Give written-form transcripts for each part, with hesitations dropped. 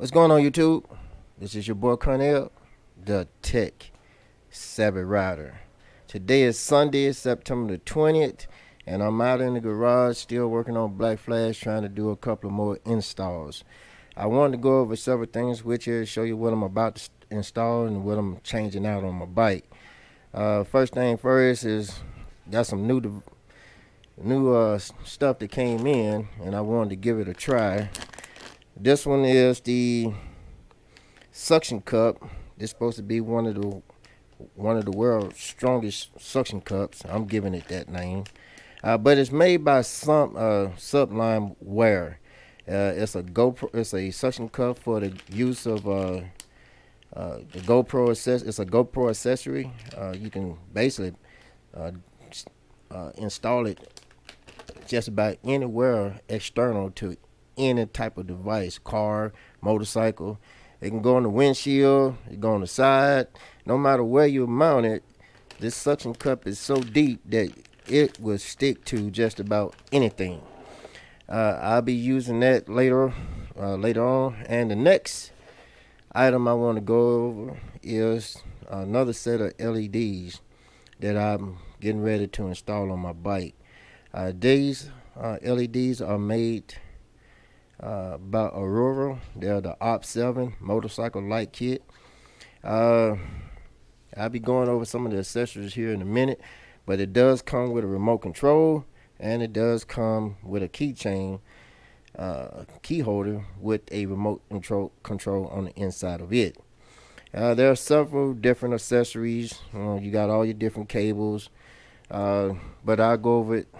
What's going on, YouTube? This is your boy Cornell, the Tech Savvy Rider. Today is Sunday, September the 20th, and I'm out in the garage still working on Black Flash, trying to do a couple of more installs. I wanted to go over several things with you, show you what I'm about to install and what I'm changing out on my bike. First thing first is got some new stuff that came in, and I wanted to give it a try. This one is the suction cup. It's supposed to be one of the world's strongest suction cups. I'm giving it that name. But it's made by some Sublime Wear. It's a GoPro. It's a suction cup for the use of the GoPro accessory. It's a GoPro accessory. You can basically install it just about anywhere external to any type of device, car, motorcycle. It can go on the windshield, it can go on the side. No matter where you mount it, this suction cup is so deep that it will stick to just about anything. I'll be using that later on. And the next item I want to go over is another set of LEDs that I'm getting ready to install on my bike. These LEDs are made by Aurora. They're the OP7 motorcycle light kit. I'll be going over some of the accessories here in a minute, but it does come with a remote control, and it does come with a keychain key holder with a remote control on the inside of it. There are several different accessories. You got all your different cables, but I'll go over it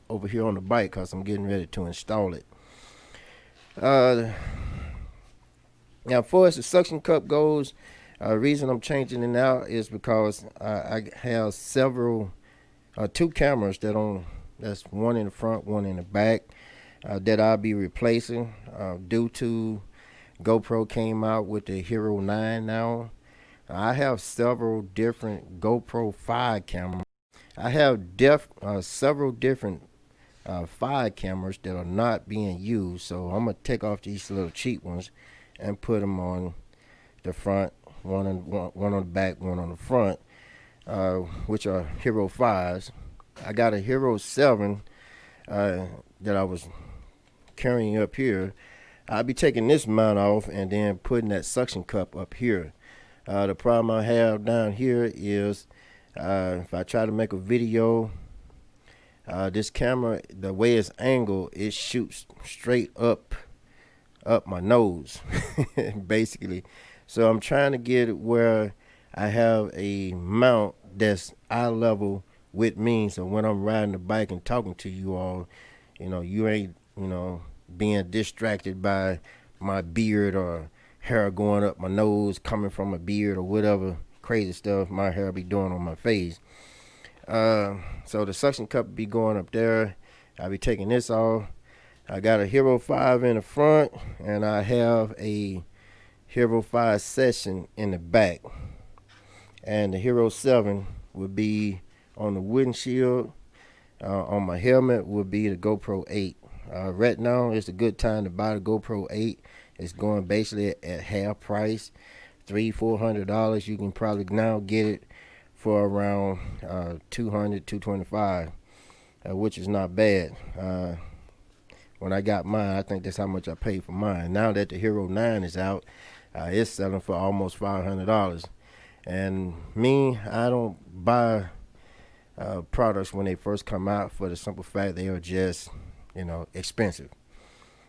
over here on the bike because I'm getting ready to install it. Now, as far as the suction cup goes, the reason I'm changing it out is because I have two cameras that's one in the front, one in the back, that I'll be replacing due to GoPro came out with the Hero 9 now. I have several different GoPro 5 cameras. I have several different 5 cameras that are not being used, so I'm gonna take off these little cheap ones and put them on the front, one on the back, one on the front, which are Hero 5s. I got a Hero 7 that I was carrying up here. I'll be taking this mount off and then putting that suction cup up here. The problem I have down here is if I try to make a video, this camera, the way it's angled, it shoots straight up my nose basically. So I'm trying to get it where I have a mount that's eye level with me, so when I'm riding the bike and talking to you all, you ain't being distracted by my beard or hair going up my nose, coming from a beard, or whatever crazy stuff my hair be doing on my face. So the suction cup be going up there. I'll be taking this off. I got a Hero 5 in the front, and I have a Hero 5 Session in the back. And the Hero 7 would be on the windshield. On my helmet would be the GoPro 8. Right now, it's a good time to buy the GoPro 8. It's going basically at half price, $300-400. You can probably now get it for around $200-225, which is not bad. When I got mine, I think that's how much I paid for mine. Now that the Hero 9 is out, it's selling for almost $500. And me, I don't buy products when they first come out for the simple fact they are just, expensive.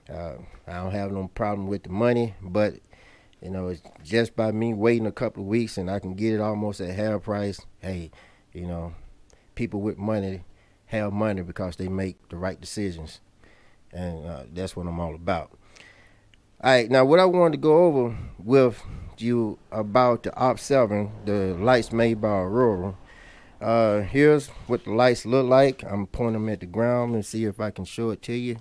I don't have no problem with the money, but it's just by me waiting a couple of weeks and I can get it almost at half price. Hey, people with money have money because they make the right decisions. And that's what I'm all about. All right, now what I wanted to go over with you about the OP7, the lights made by Aurora. Here's what the lights look like. I'm pointing them at the ground and see if I can show it to you.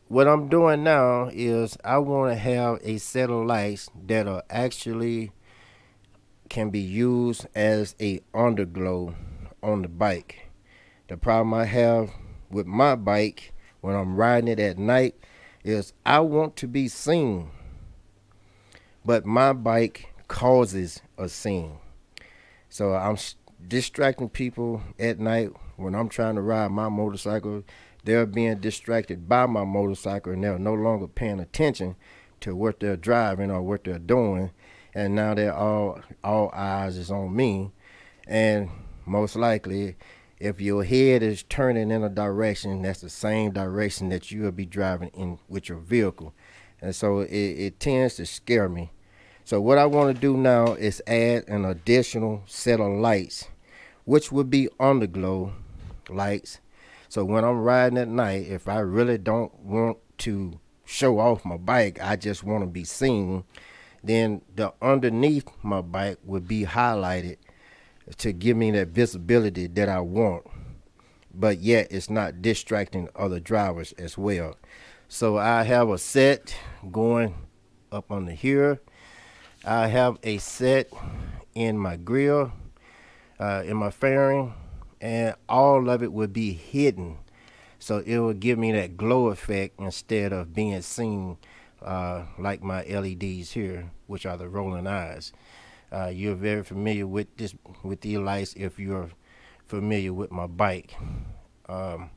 What I'm doing now is I want to have a set of lights that are actually can be used as a underglow on the bike. The problem I have with my bike when I'm riding it at night is I want to be seen, but my bike causes a scene. So I'm distracting people at night when I'm trying to ride my motorcycle. They're being distracted by my motorcycle and they're no longer paying attention to what they're driving or what they're doing. And now they're all eyes is on me. And most likely, if your head is turning in a direction, that's the same direction that you will be driving in with your vehicle. And so it tends to scare me. So what I want to do now is add an additional set of lights, which would be underglow lights. So when I'm riding at night, if I really don't want to show off my bike, I just want to be seen, then the underneath my bike would be highlighted to give me that visibility that I want. But yet it's not distracting other drivers as well. So I have a set going up under here. I have a set in my grill, in my fairing, and all of it would be hidden. So it will give me that glow effect instead of being seen like my LEDs here, which are the rolling eyes. You're very familiar with these lights if you're familiar with my bike. I'm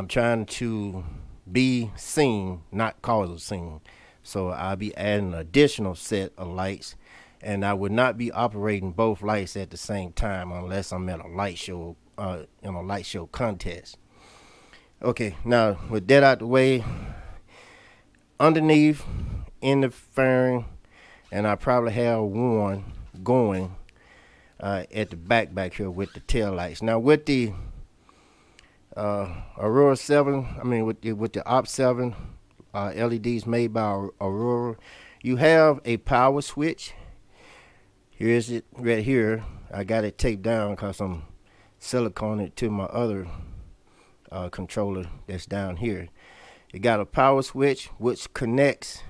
trying to be seen, not cause a scene. So I'll be adding an additional set of lights, and I would not be operating both lights at the same time unless I'm at a light show, in a light show contest. Okay, now with that out the way, underneath in the fairing, and I probably have one going at the back here with the tail lights. Now with the Aurora 7, with the OP7 LEDs made by Aurora, you have a power switch. Here's it right here. I got it taped down because I'm siliconing it to my other controller that's down here. You got a power switch which connects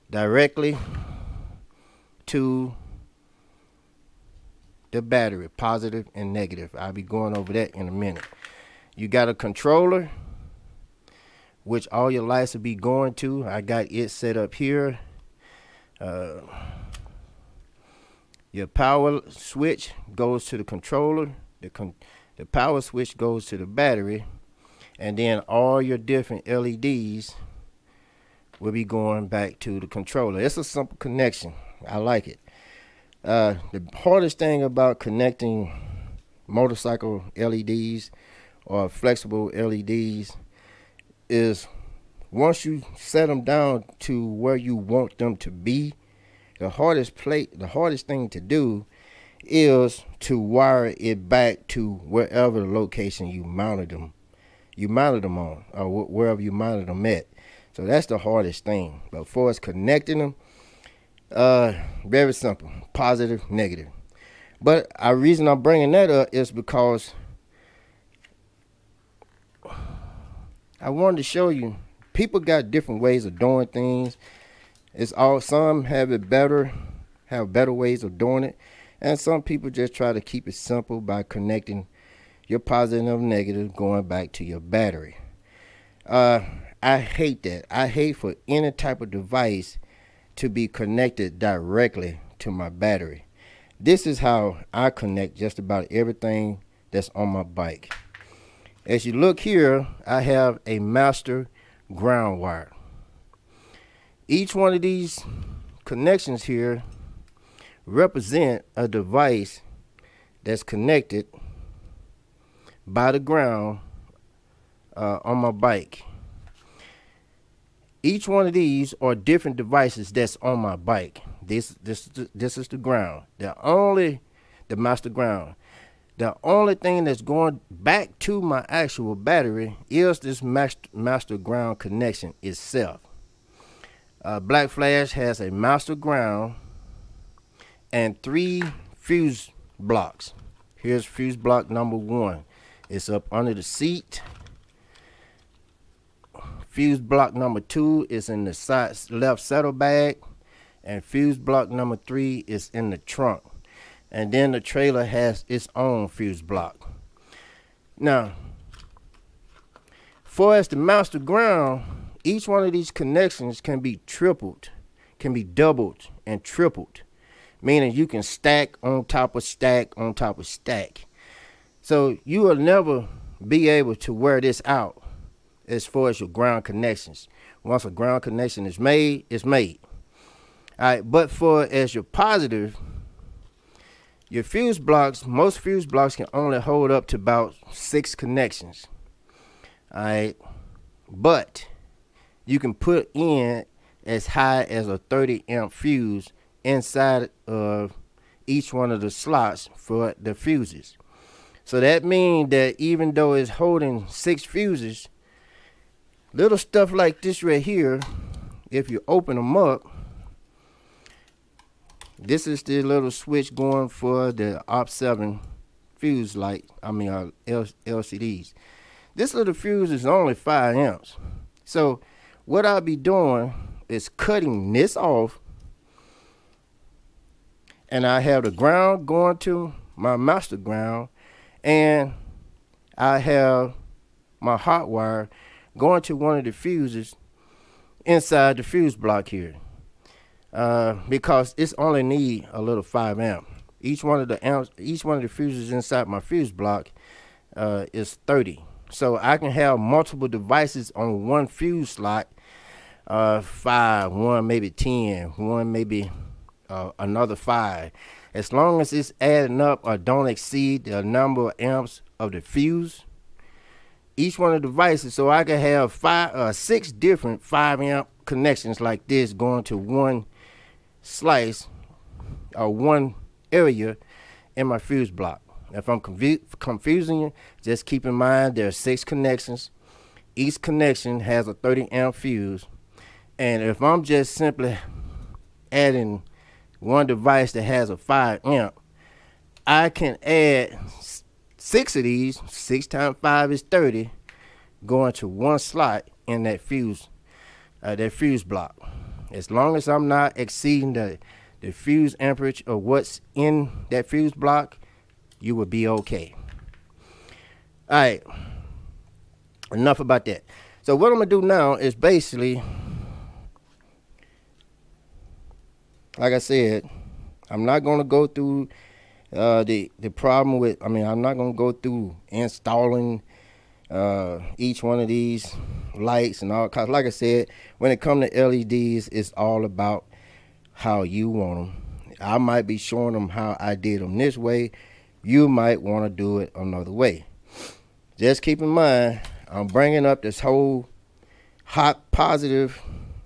directly to the battery, positive and negative. I'll be going over that in a minute. You got a controller which all your lights will be going to. I got it set up here. Your power switch goes to the controller. The power switch goes to the battery, and then all your different LEDs will be going back to the controller. It's a simple connection. I like it. The hardest thing about connecting motorcycle LEDs or flexible LEDs is once you set them down to where you want them to be, the hardest thing to do is to wire it back to wherever location you mounted them on, or wherever you mounted them at. So that's the hardest thing. But for us connecting them, very simple, positive, negative. But the reason I'm bringing that up is because I wanted to show you people got different ways of doing things. Some have better ways of doing it, and some people just try to keep it simple by connecting your positive and negative going back to your battery. I hate that. I hate for any type of device to be connected directly to my battery. This is how I connect just about everything that's on my bike. As you look here, I have a master ground wire. Each one of these connections here represent a device that's connected by the ground on my bike. Each one of these are different devices that's on my bike. This is the ground. The master ground. The only thing that's going back to my actual battery is this master ground connection itself. Black Flash has a master ground and 3 fuse blocks. Here's fuse block number 1. It's up under the seat. Fuse block number 2 is in the left saddlebag, and fuse block number 3 is in the trunk. And then the trailer has its own fuse block. Now, for as the master ground each one of these connections can be tripled, can be doubled and tripled, meaning you can stack on top of stack on top of stack. So you will never be able to wear this out as far as your ground connections. Once a ground connection is made, it's made. All right, but for as your positive, your fuse blocks, most fuse blocks can only hold up to about 6 connections. All right, but you can put in as high as a 30 amp fuse inside of each one of the slots for the fuses. So that means that even though it's holding 6 fuses, little stuff like this right here, if you open them up, this is the little switch going for the OP7 fuse light, LCDs. This little fuse is only 5 amps. So what I'll be doing is cutting this off, and I have the ground going to my master ground, and I have my hot wire going to one of the fuses inside the fuse block here, because it's only need a little 5 amp. Each one of the fuses inside my fuse block is 30. So I can have multiple devices on one fuse slot, 5, one maybe 10, one maybe another 5. As long as it's adding up or don't exceed the number of amps of the fuse, each one of the devices, so I can have 6 different 5 amp connections like this going to one slice or one area in my fuse block. If I'm confusing you, just keep in mind there are 6 connections. Each connection has a 30 amp fuse. And if I'm just simply adding one device that has a 5 amp, I can add 6 of these. 6 times 5 is 30, going to one slot in that fuse block. As long as I'm not exceeding the fuse amperage of what's in that fuse block, you will be okay. All right, enough about that. So what I'm gonna do now is basically, like I said, I'm not gonna go through the problem with, I'm not gonna go through installing each one of these lights and all. Cause like I said, when it comes to LEDs, it's all about how you want them. I might be showing them how I did them this way. You might want to do it another way. Just keep in mind, I'm bringing up this whole hot, positive,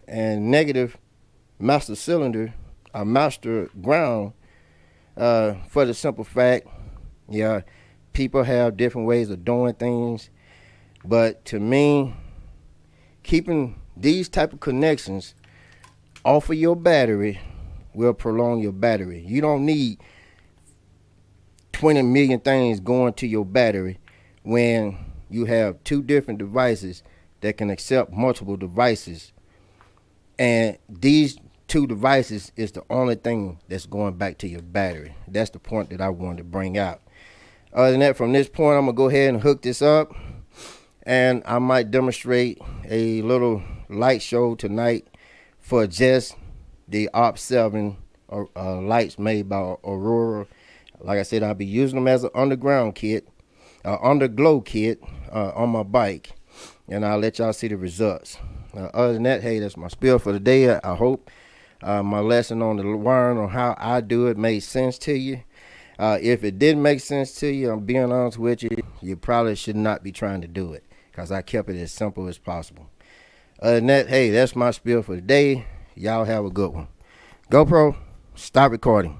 and negative master cylinder, a master ground, for the simple fact, yeah, people have different ways of doing things, but to me, keeping these type of connections off of your battery will prolong your battery. You don't need 20 million things going to your battery when you have 2 different devices that can accept multiple devices, and these 2 devices is the only thing that's going back to your battery. That's the point that I wanted to bring out. Other than that, from this point, I'm gonna go ahead and hook this up, and I might demonstrate a little light show tonight for just the OP7 lights made by Aurora. Like I said, I'll be using them as an underground kit, underglow kit on my bike, and I'll let y'all see the results. Other than that, hey, that's my spiel for the day. I hope my lesson on the wiring on how I do it made sense to you. If it didn't make sense to you, I'm being honest with you, you probably should not be trying to do it, because I kept it as simple as possible. Other than that, hey, that's my spiel for the day. Y'all have a good one. GoPro, stop recording.